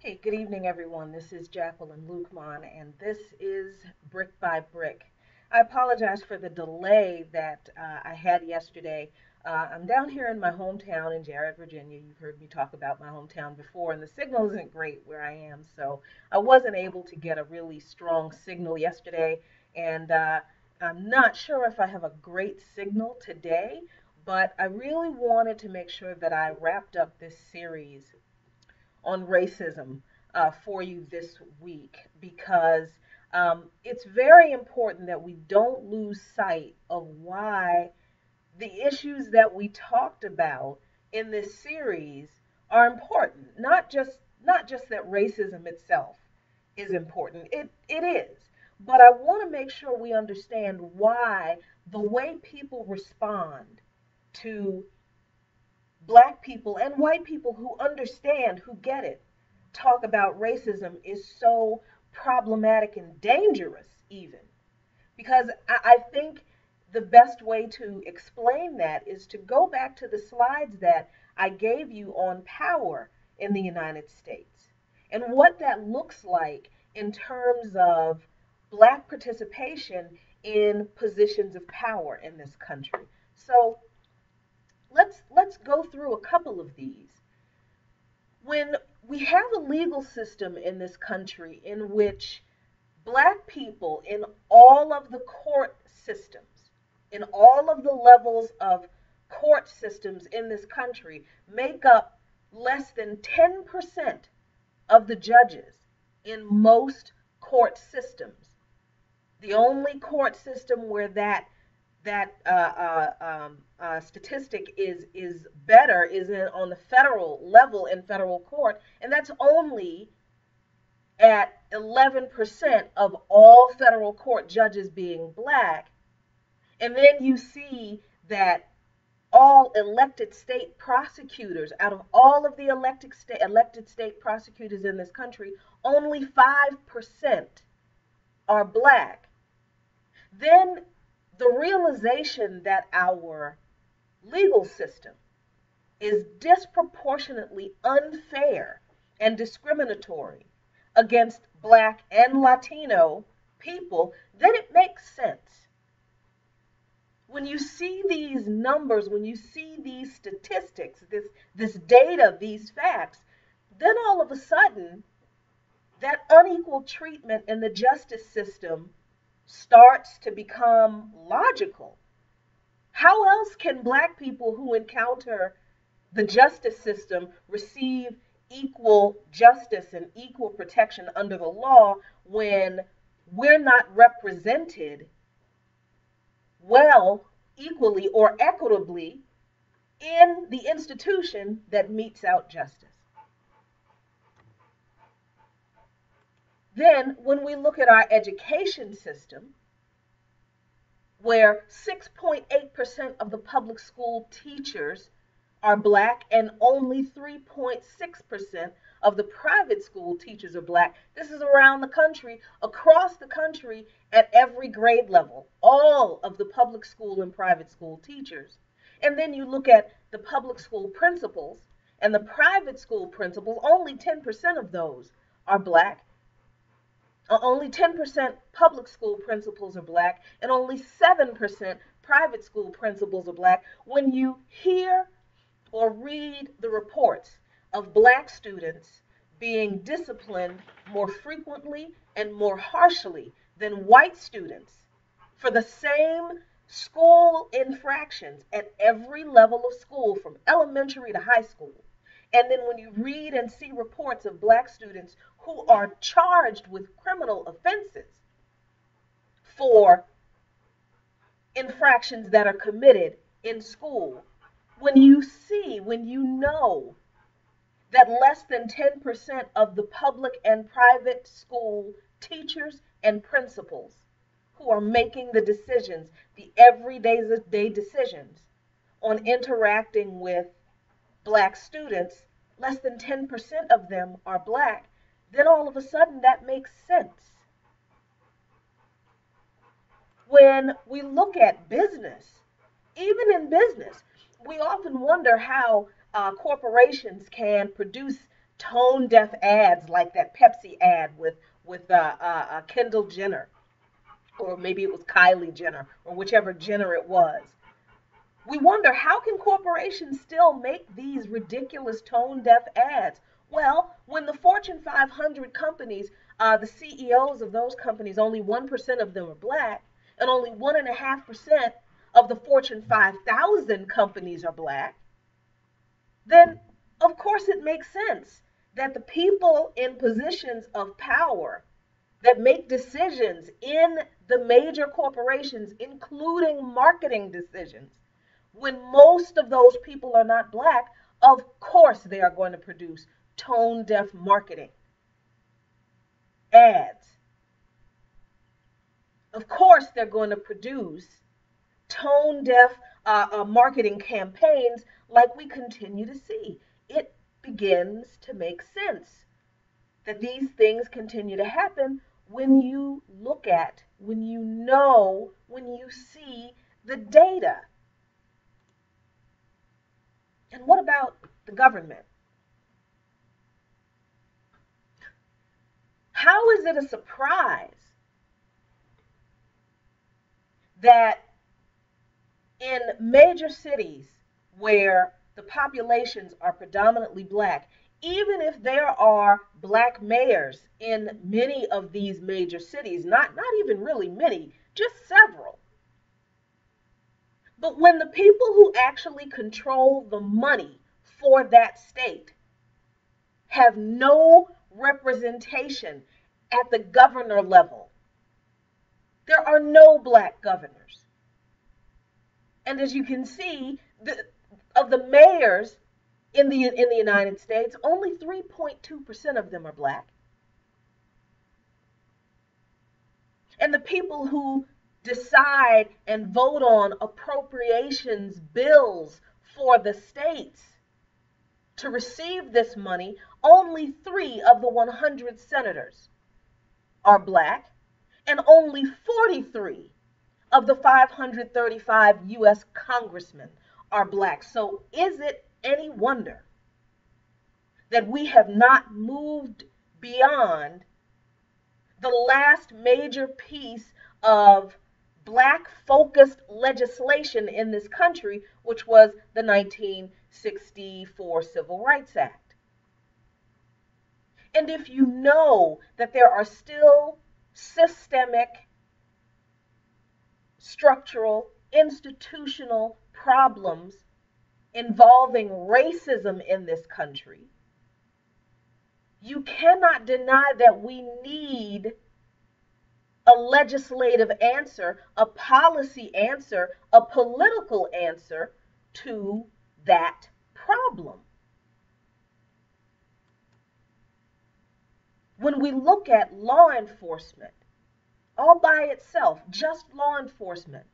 Hey, good evening, everyone. This is Jacqueline Lukeman, and this is Brick by Brick. I apologize for the delay that I had yesterday. I'm down here in my hometown in Jarrett, Virginia. You've heard me talk about my hometown before, and the signal isn't great where I am, so I wasn't able to get a really strong signal yesterday, and I'm not sure if I have a great signal today, but I really wanted to make sure that I wrapped up this series on racism for you this week because it's very important that we don't lose sight of why the issues that we talked about in this series are important. Not just that racism itself is important. It is. But I want to make sure we understand why the way people respond to Black people and white people who understand, who get it, talk about racism is so problematic and dangerous, even. Because I think the best way to explain that is to go back to the slides that I gave you on power in the United States and what that looks like in terms of Black participation in positions of power in this country. So let's go through a couple of these. When we have a legal system in this country in which Black people in all of the court systems in all of the levels of court systems in this country make up less than 10% of the judges in most court systems. The only court system where that statistic is better is on the federal level in federal court, and that's only at 11% of all federal court judges being black. And then you see that all elected state prosecutors, out of all of the elected state prosecutors in this country, only 5% are black. Then the realization that our legal system is disproportionately unfair and discriminatory against black and Latino people, then it makes sense. When you see these numbers, when you see these statistics, this data, these facts, then all of a sudden, that unequal treatment in the justice system starts to become logical. How else can black people who encounter the justice system receive equal justice and equal protection under the law when we're not represented well, equally, or equitably in the institution that metes out justice? Then, when we look at our education system, where 6.8% of the public school teachers are black and only 3.6% of the private school teachers are black. This is around the country, across the country, at every grade level, all of the public school and private school teachers. And then you look at the public school principals and the private school principals, only 10% of those are black. Only 10% public school principals are black, and only 7% private school principals are black. When you hear or read the reports of black students being disciplined more frequently and more harshly than white students for the same school infractions at every level of school, from elementary to high school, and then when you read and see reports of black students who are charged with criminal offenses for infractions that are committed in school, when you know that less than 10% of the public and private school teachers and principals who are making the decisions, the everyday decisions on interacting with black students, less than 10% of them are black, then all of a sudden that makes sense. When we look at business, even in business, we often wonder how corporations can produce tone deaf ads like that Pepsi ad with Kendall Jenner, or maybe it was Kylie Jenner, or whichever Jenner it was. We wonder, how can corporations still make these ridiculous tone deaf ads? Well, when the Fortune 500 companies, the CEOs of those companies, only 1% of them are black, and only 1.5% of the Fortune 5,000 companies are black, then of course it makes sense that the people in positions of power that make decisions in the major corporations, including marketing decisions, when most of those people are not black, of course they are going to produce tone deaf marketing ads. Of course they're going to produce tone deaf marketing campaigns like we continue to see. It begins to make sense that these things continue to happen when you look at, when you know, when you see the data. And what about the government? How is it a surprise that in major cities where the populations are predominantly black, even if there are black mayors in many of these major cities, not even really many, just several, But when the people who actually control the money for that state have no representation at the governor level, there are no black governors. And as you can see, of the mayors in the United States, only 3.2% of them are black. And the people who decide and vote on appropriations bills for the states to receive this money, only 3 of the 100 senators are black, and only 43 of the 535 U.S. congressmen are black. So is it any wonder that we have not moved beyond the last major piece of black focused legislation in this country, which was the 1964 Civil Rights Act? And if you know that there are still systemic, structural, institutional problems involving racism in this country, you cannot deny that we need a legislative answer, a policy answer, a political answer to that problem. When we look at law enforcement, all by itself, just law enforcement,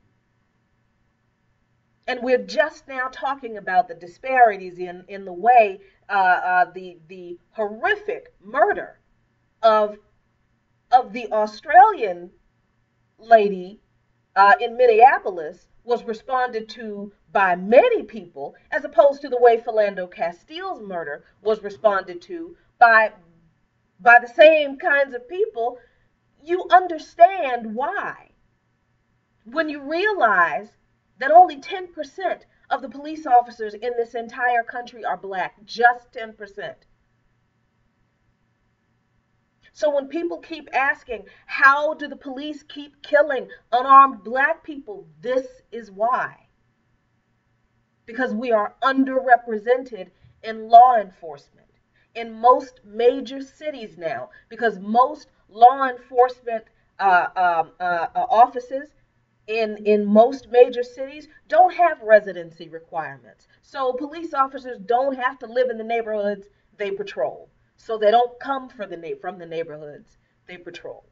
and we're just now talking about the disparities in the way the horrific murder of the Australian lady in Minneapolis was responded to by many people, as opposed to the way Philando Castile's murder was responded to by the same kinds of people. You understand why. When you realize that only 10% of the police officers in this entire country are black, just 10%. So when people keep asking, how do the police keep killing unarmed black people? This is why. Because we are underrepresented in law enforcement in most major cities now, because most law enforcement offices in most major cities don't have residency requirements. So police officers don't have to live in the neighborhoods they patrol. So they don't come from the neighborhoods they patrol.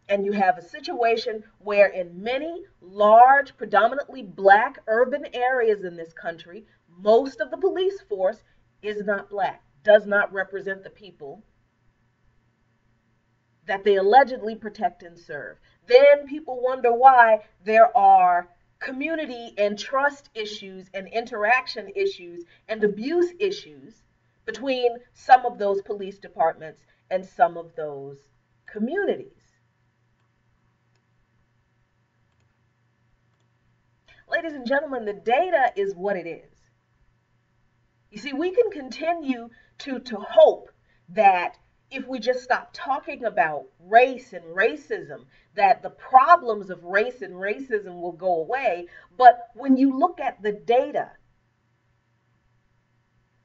And you have a situation where in many large, predominantly black urban areas in this country, most of the police force is not black, does not represent the people that they allegedly protect and serve. Then people wonder why there are community and trust issues and interaction issues and abuse issues between some of those police departments and some of those communities. Ladies and gentlemen, the data is what it is. You see, we can continue to hope that if we just stop talking about race and racism, that the problems of race and racism will go away. But when you look at the data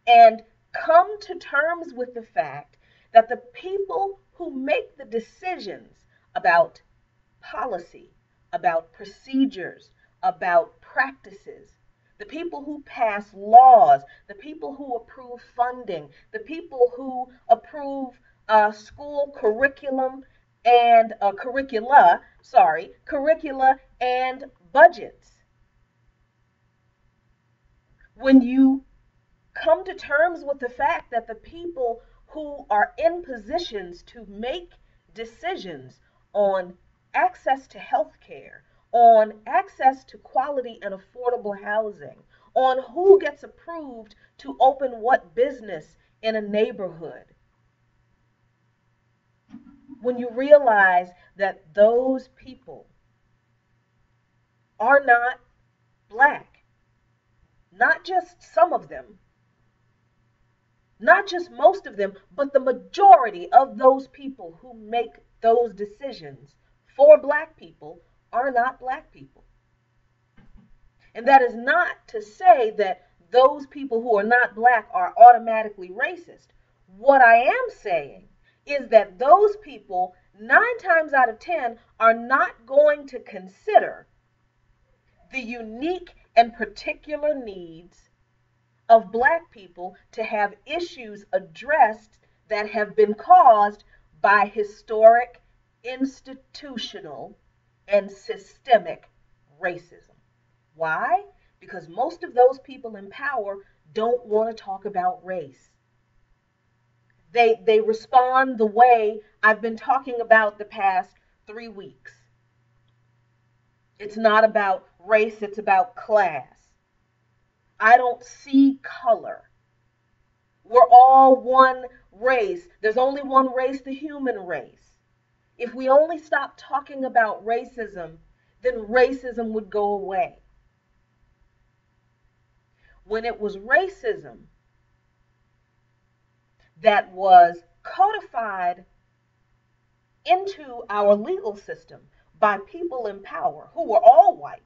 and come to terms with the fact that the people who make the decisions about policy, about procedures, about practices, the people who pass laws, the people who approve funding, the people who approve school curriculum and curricula and budgets. When you come to terms with the fact that the people who are in positions to make decisions on access to health care, on access to quality and affordable housing, on who gets approved to open what business in a neighborhood, when you realize that those people are not black, not just some of them, not just most of them, but the majority of those people who make those decisions for black people are are not black people. And that is not to say that those people who are not black are automatically racist. What I am saying is that those people, 9 times out of 10, are not going to consider the unique and particular needs of black people to have issues addressed that have been caused by historic, institutional, and systemic racism. Why? Because most of those people in power don't want to talk about race. They respond the way I've been talking about the past 3 weeks. It's not about race, it's about class. I don't see color. We're all one race. There's only one race, the human race. If we only stop talking about racism, then racism would go away. When it was racism that was codified into our legal system by people in power who were all white,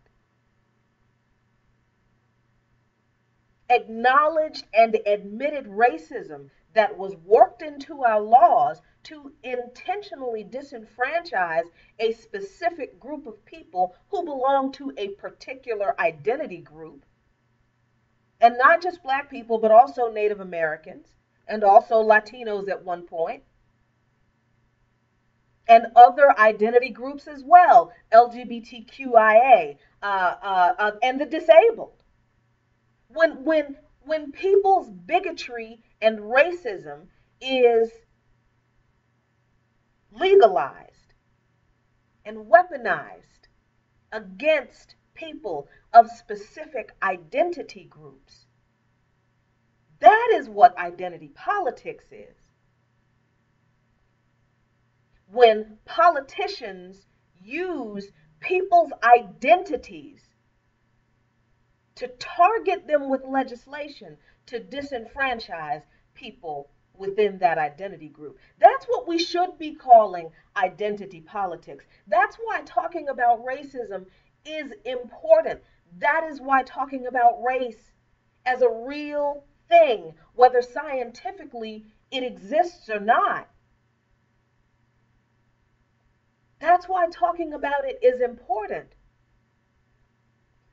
acknowledged and admitted racism that was worked into our laws to intentionally disenfranchise a specific group of people who belong to a particular identity group, and not just black people, but also Native Americans and also Latinos at one point, and other identity groups as well, LGBTQIA, and the disabled. When people's bigotry and racism is legalized and weaponized against people of specific identity groups, that is what identity politics is. When politicians use people's identities to target them with legislation to disenfranchise people within that identity group. That's what we should be calling identity politics. That's why talking about racism is important. That is why talking about race as a real thing, whether scientifically it exists or not, that's why talking about it is important.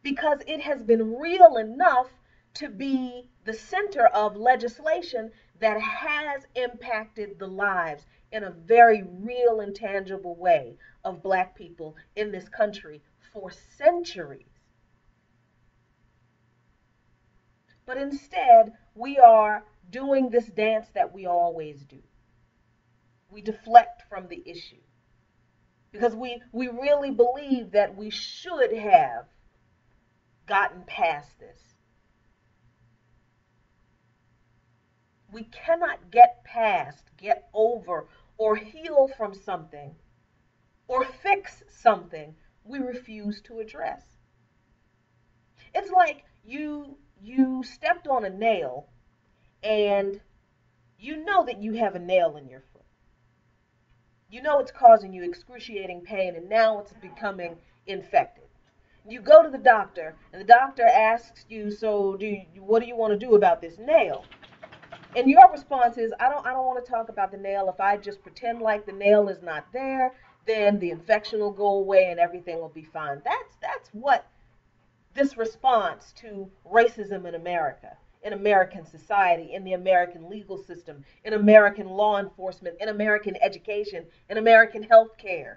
Because it has been real enough to be the center of legislation that has impacted the lives in a very real and tangible way of black people in this country for centuries. But instead, we are doing this dance that we always do. We deflect from the issue because we really believe that we should have gotten past this. We cannot get past, get over, or heal from something, or fix something we refuse to address. It's like you stepped on a nail and you know that you have a nail in your foot. You know it's causing you excruciating pain and now it's becoming infected. You go to the doctor, and the doctor asks you, so what do you want to do about this nail? And your response is, I don't want to talk about the nail. If I just pretend like the nail is not there, then the infection will go away and everything will be fine. That's what this response to racism in America, in American society, in the American legal system, in American law enforcement, in American education, in American healthcare,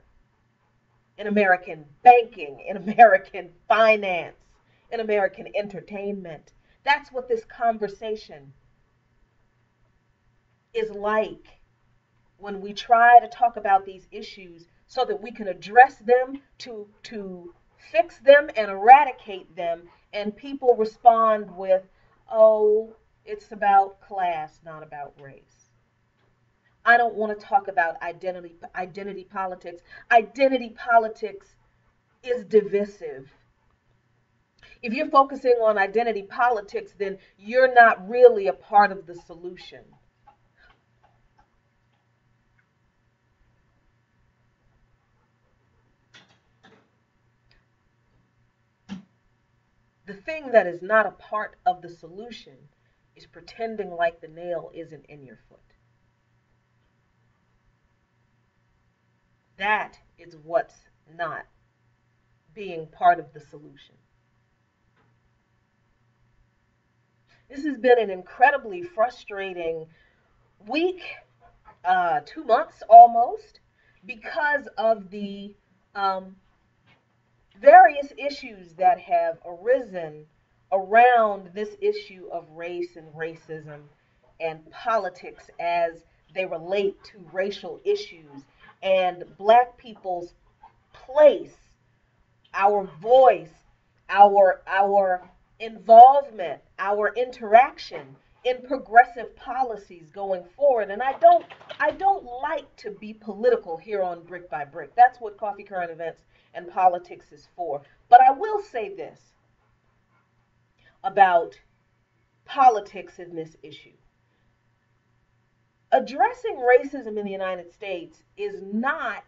in American banking, in American finance, in American entertainment. That's what this conversation is like when we try to talk about these issues so that we can address them, to fix them and eradicate them, and people respond with, oh, it's about class, not about race. I don't want to talk about identity politics. Identity politics is divisive. If you're focusing on identity politics, then you're not really a part of the solution. The thing that is not a part of the solution is pretending like the nail isn't in your foot. That is what's not being part of the solution. This has been an incredibly frustrating week, 2 months almost, because of the um, various issues that have arisen around this issue of race and racism and politics as they relate to racial issues and black people's place, our voice, our involvement, our interaction in progressive policies going forward. And I don't like to be political here on Brick by Brick. That's what Coffee Current Events and Politics is for. But I will say this about politics in this issue. Addressing racism in the United States is not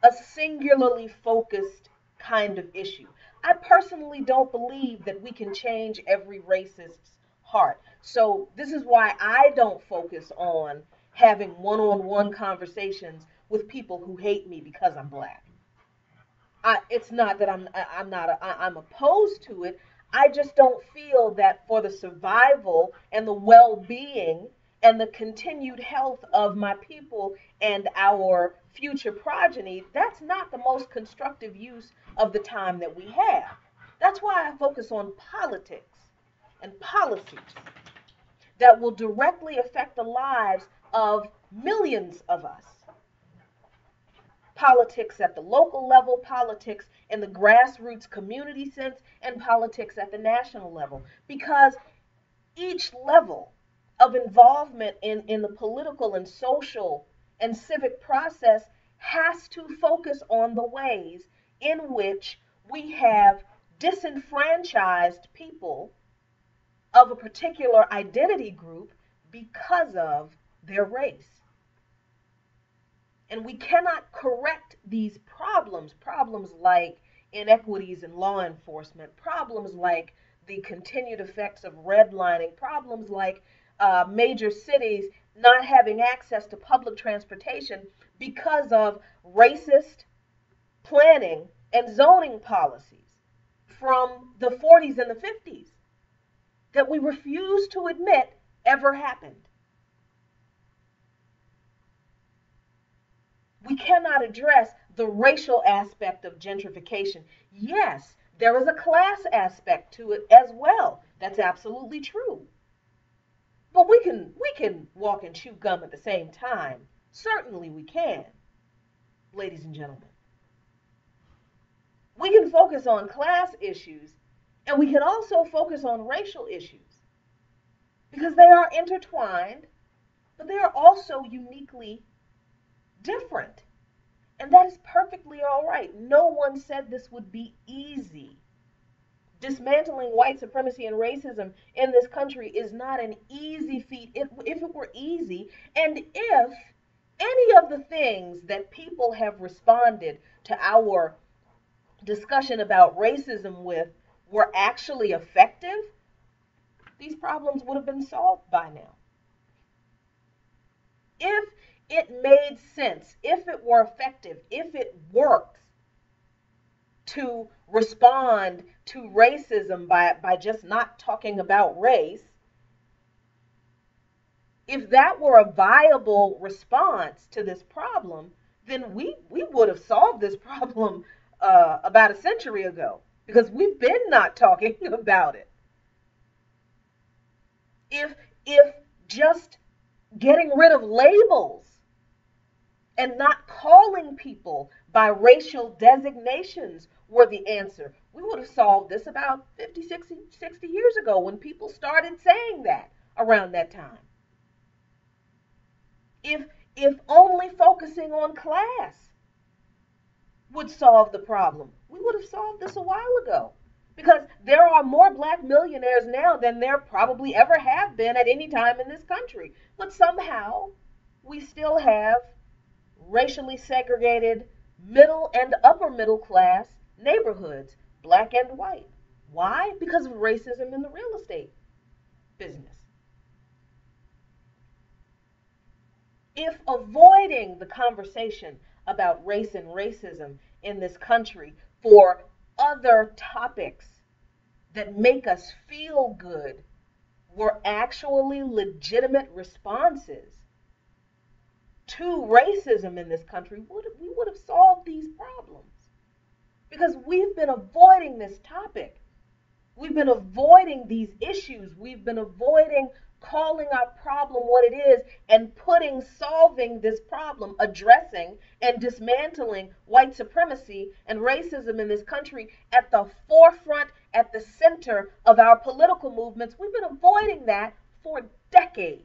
a singularly focused kind of issue. I personally don't believe that we can change every racist's heart. So this is why I don't focus on having one-on-one conversations with people who hate me because I'm black. It's not that I'm opposed to it. I just don't feel that for the survival and the well-being and the continued health of my people and our future progeny, that's not the most constructive use of the time that we have. That's why I focus on politics and policies that will directly affect the lives of millions of us. Politics at the local level, politics in the grassroots community sense, and politics at the national level. Because each level of involvement in the political and social and civic process has to focus on the ways in which we have disenfranchised people of a particular identity group because of their race. And we cannot correct these problems like inequities in law enforcement, problems like the continued effects of redlining, problems like major cities not having access to public transportation because of racist planning and zoning policies from the 40s and the 50s that we refuse to admit ever happened. We cannot address the racial aspect of gentrification. Yes, there is a class aspect to it as well. That's absolutely true. But we can walk and chew gum at the same time. Certainly we can, ladies and gentlemen. We can focus on class issues and we can also focus on racial issues because they are intertwined, but they are also uniquely different. And that is perfectly all right. No one said this would be easy. Dismantling white supremacy and racism in this country is not an easy feat. If it were easy, and if any of the things that people have responded to our discussion about racism with were actually effective, these problems would have been solved by now. If it made sense, if it were effective, if it worked to respond to racism by just not talking about race, if that were a viable response to this problem, then we would have solved this problem about a century ago because we've been not talking about it. If just getting rid of labels and not calling people by racial designations were the answer, we would have solved this about 50, 60 years ago when people started saying that around that time. If only focusing on class would solve the problem, we would have solved this a while ago. Because there are more black millionaires now than there probably ever have been at any time in this country. But somehow we still have racially segregated middle and upper middle class neighborhoods, black and white. Why? Because of racism in the real estate business. If avoiding the conversation about race and racism in this country for other topics that make us feel good were actually legitimate responses to racism in this country, we would have solved these problems. Because we've been avoiding this topic. We've been avoiding these issues. We've been avoiding calling our problem what it is and putting solving this problem, addressing and dismantling white supremacy and racism in this country at the forefront, at the center of our political movements. We've been avoiding that for decades.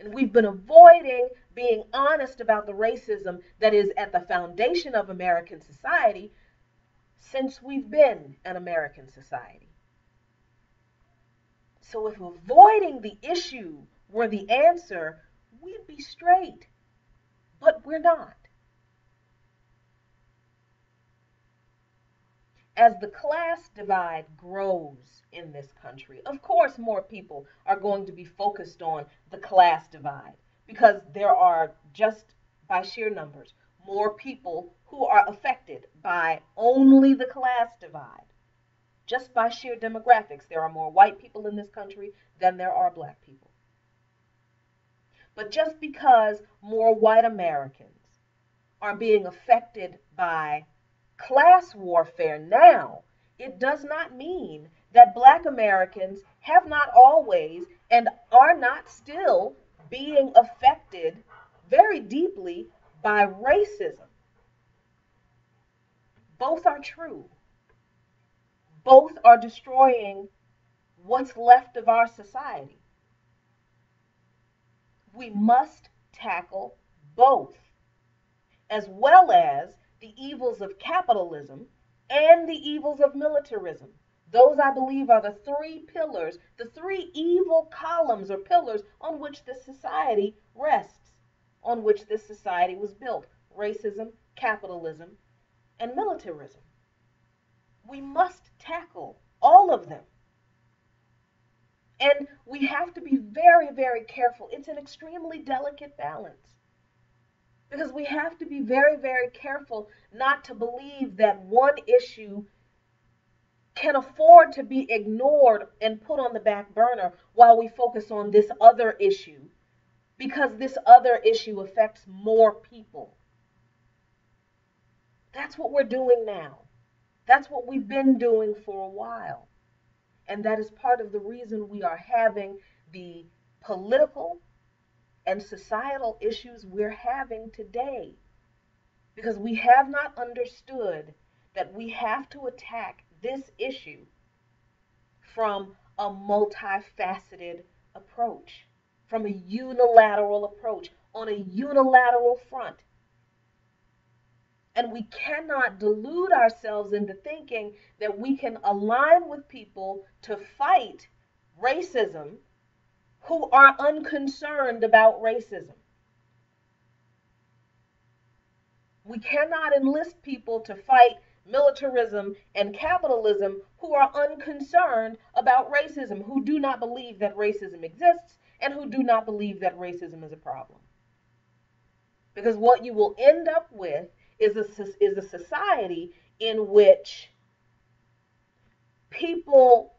And we've been avoiding being honest about the racism that is at the foundation of American society since we've been an American society. So if avoiding the issue were the answer, we'd be straight. But we're not. As the class divide grows in this country, of course more people are going to be focused on the class divide because there are, just by sheer numbers, more people who are affected by only the class divide. Just by sheer demographics, there are more white people in this country than there are black people. But just because more white Americans are being affected by class warfare now, it does not mean that black Americans have not always and are not still being affected very deeply by racism. Both are true. Both are destroying what's left of our society. We must tackle both, as well as the evils of capitalism and the evils of militarism. Those, I believe, are the three pillars, the three evil columns or pillars on which this society rests, on which this society was built: racism, capitalism, and militarism. We must tackle all of them. And we have to be very, very careful. It's an extremely delicate balance. Because we have to be very, very careful not to believe that one issue can afford to be ignored and put on the back burner while we focus on this other issue, because this other issue affects more people. That's what we're doing now. That's what we've been doing for a while. And that is part of the reason we are having the political and societal issues we're having today. Because we have not understood that we have to attack this issue from a multifaceted approach, from a unilateral approach, on a unilateral front. And we cannot delude ourselves into thinking that we can align with people to fight racism who are unconcerned about racism. We cannot enlist people to fight militarism and capitalism who are unconcerned about racism, who do not believe that racism exists, and who do not believe that racism is a problem. Because what you will end up with is a society in which people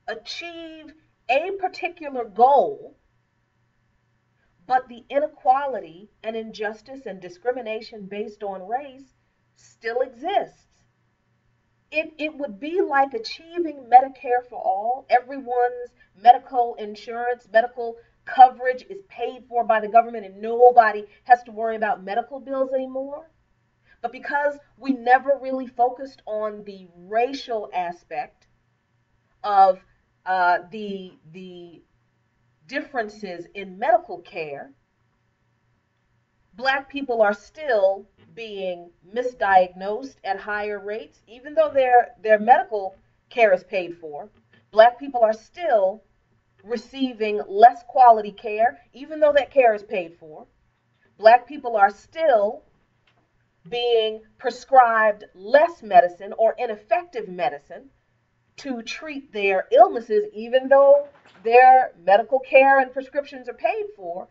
achieve a particular goal, but the inequality and injustice and discrimination based on race still exists. It would be like achieving Medicare for all. Everyone's medical insurance, medical coverage is paid for by the government, and nobody has to worry about medical bills anymore. But because we never really focused on the racial aspect of the differences in medical care, black people are still being misdiagnosed at higher rates, even though their medical care is paid for. Black people are still receiving less quality care, even though that care is paid for. Black people are still being prescribed less medicine or ineffective medicine to treat their illnesses, even though their medical care and prescriptions are paid for,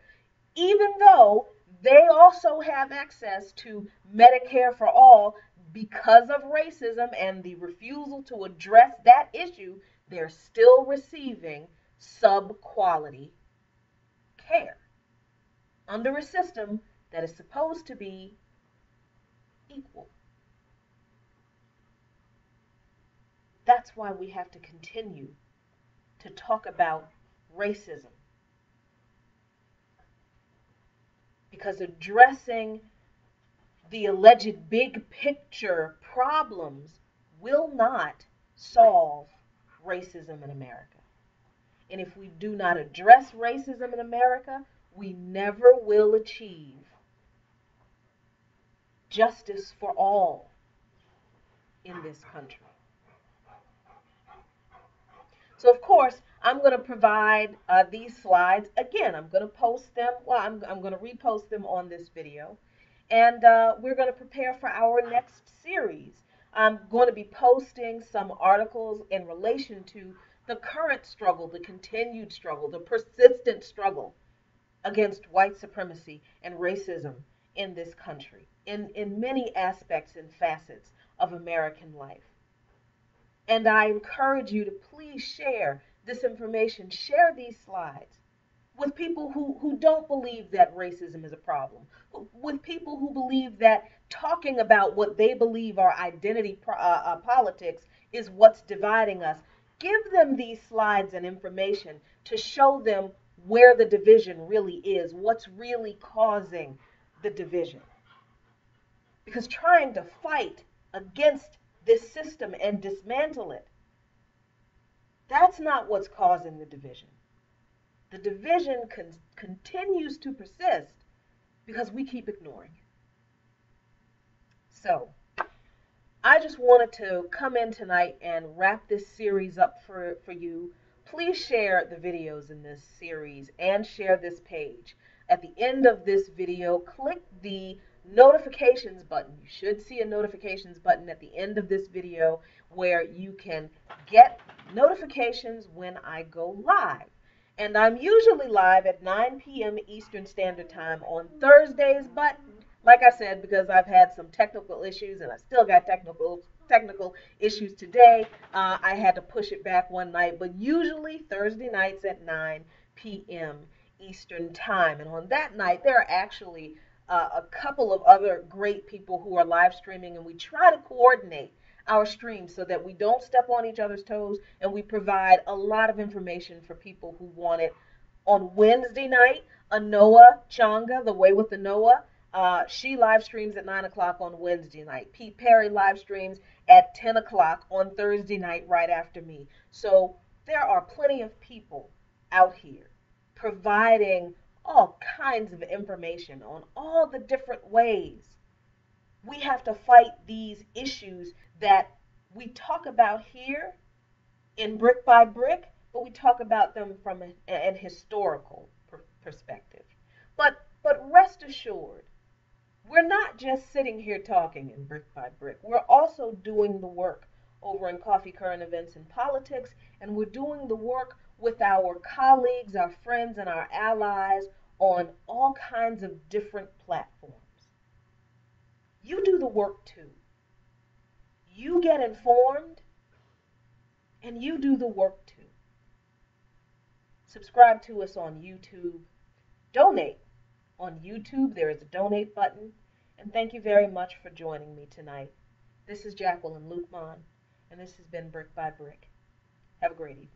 even though they also have access to Medicare for all. Because of racism and the refusal to address that issue, they're still receiving sub-quality care under a system that is supposed to be equal. That's why we have to continue to talk about racism. Because addressing the alleged big picture problems will not solve racism in America. And if we do not address racism in America, we never will achieve justice for all in this country. So, of course, I'm going to provide these slides. Again, I'm going to post them. Well, I'm going to repost them on this video. And we're going to prepare for our next series. I'm going to be posting some articles in relation to the current struggle, the continued struggle, the persistent struggle against white supremacy and racism in this country, in many aspects and facets of American life. And I encourage you to please share this information, share these slides with people who don't believe that racism is a problem, with people who believe that talking about what they believe are identity politics is what's dividing us. Give them these slides and information to show them where the division really is, what's really causing the division. Because trying to fight against this system and dismantle it, that's not what's causing the division. The division continues to persist because we keep ignoring it. So, I just wanted to come in tonight and wrap this series up for you. Please share the videos in this series and share this page. At the end of this video, click the notifications button. You should see a notifications button at the end of this video where you can get notifications when I go live. And I'm usually live at 9 p.m. Eastern Standard Time on Thursdays, but like I said, because I've had some technical issues and I still got technical issues today, I had to push it back one night, but usually Thursday nights at 9 p.m. Eastern Time. And on that night, there are actually a couple of other great people who are live streaming, and we try to coordinate our streams so that we don't step on each other's toes, and we provide a lot of information for people who want it. On Wednesday night, Anoa Changa, The Way with Anoa, she live streams at 9 o'clock on Wednesday night. Pete Perry live streams at 10 o'clock on Thursday night right after me. So there are plenty of people out here providing all kinds of information on all the different ways we have to fight these issues that we talk about here in Brick by Brick, but we talk about them from an historical perspective. But rest assured, we're not just sitting here talking in Brick by Brick. We're also doing the work over in Coffee Current Events and Politics, and we're doing the work with our colleagues, our friends, and our allies on all kinds of different platforms. You do the work too. You get informed, and you do the work too. Subscribe to us on YouTube. Donate on YouTube. There is a donate button. And thank you very much for joining me tonight. This is Jacqueline Luqman, and this has been Brick by Brick. Have a great evening.